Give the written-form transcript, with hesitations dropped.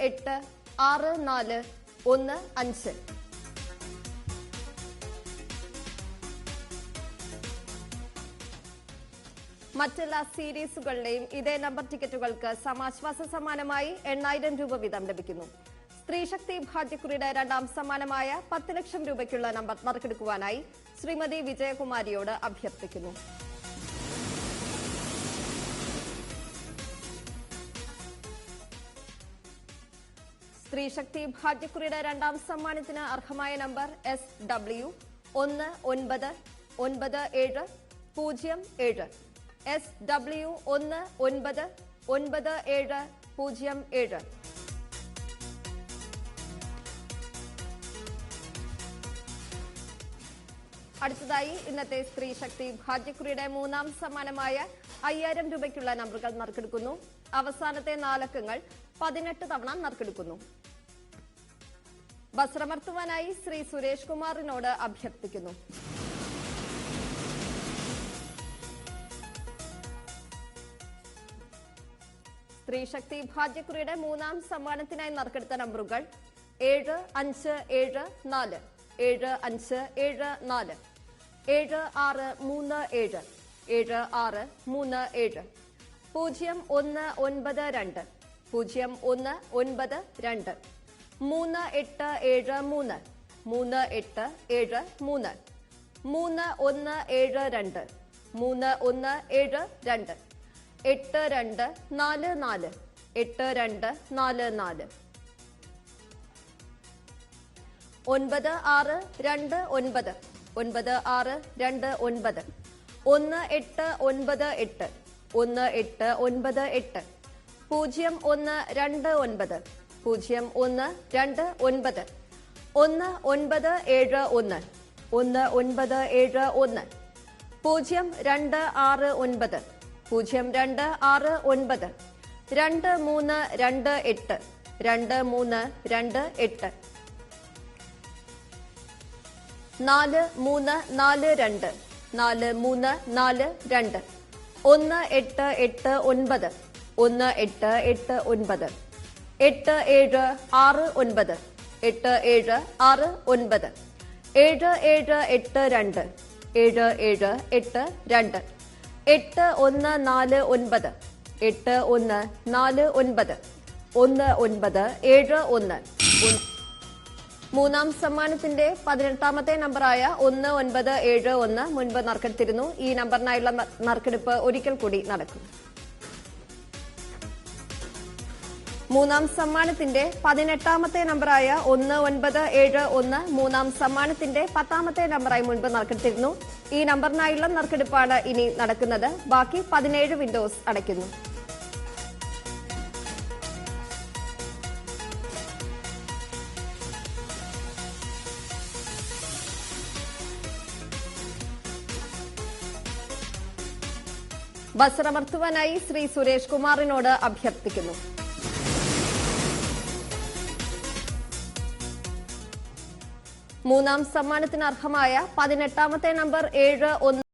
986415. മറ്റെല്ലാ സീരീസുകളുടെയും ഇതേ നമ്പർ ടിക്കറ്റുകൾക്ക് സമാശ്വാസ സമ്മാനമായി 8000 രൂപ വീതം ലഭിക്കുന്നു. സ്ത്രീശക്തി ഭാഗ്യക്കുറിയുടെ രണ്ടാം സമ്മാനമായ 10 ലക്ഷം രൂപയ്ക്കുള്ള നമ്പർ നറുക്കെടുക്കുവാനായി ശ്രീമതി വിജയകുമാരിയോട് അഭ്യർത്ഥിക്കുന്നു. സ്ത്രീശക്തി ഭാഗ്യക്കുറിയുടെ രണ്ടാം സമ്മാനത്തിന് അർഹമായ നമ്പർ SW199707. SW199707. അടുത്തതായി ഇന്നത്തെ സ്ത്രീശക്തി ഭാഗ്യക്കുറിയുടെ മൂന്നാം സമ്മാനമായ 5000 രൂപയ്ക്കുള്ള നമ്പറുകൾ നറുക്കെടുക്കുന്നു. അവസാനത്തെ 4 അക്കങ്ങൾ 18 തവണ നറുക്കെടുക്കുന്നു. ബസ്രമർത്തുവാനായി ശ്രീ സുരേഷ് കുമാറിനോട് അഭ്യർത്ഥിക്കുന്നു. സ്ത്രീശക്തി ഭാഗ്യക്കുറിയുടെ മൂന്നാം സമ്മാനത്തിനായി നറുക്കെടുത്ത നമ്പറുകൾ 7574, 7574, 7637, 7637, 0192, 0192, 3873, 3873, 3172, 3172, 8244, 8244, 9629, 9629, 1898, 1898, 0129, 0129, 1971, 1971, 0269, 0269, 2328, 2328, 4342, 4342, 1889, 1889, 8769, 8769, 7782, 7782, 8149, 8149, 1971. മൂന്നാം സമ്മാനത്തിന്റെ 18ാമത്തെ നമ്പറായ 1971 മുൻപ് നറുക്കെടുത്തിരുന്നു. ഈ നമ്പറിനായുള്ള നറുക്കെടുപ്പ് ഒരിക്കൽ കൂടി നടക്കും. മൂന്നാം സമ്മാനത്തിന്റെ 18ാമത്തെ നമ്പറായ 1971 മൂന്നാം സമ്മാനത്തിന്റെ 10ാമത്തെ നമ്പറായി മുൻപ് നറുക്കെടുത്തിരുന്നു. ഈ നമ്പറിനായുള്ള നറുക്കെടുപ്പാണ് ഇനി നടക്കുന്നത്. ബാക്കി 17 വിൻഡോസ് അടയ്ക്കുന്നു. ബസ്രമർത്തുവാനായി ശ്രീ സുരേഷ് കുമാറിനോട് അഭ്യർത്ഥിക്കുന്നു. മൂന്നാം സമ്മാനത്തിന് അർഹമായ 18ാമത്തെ നമ്പർ 71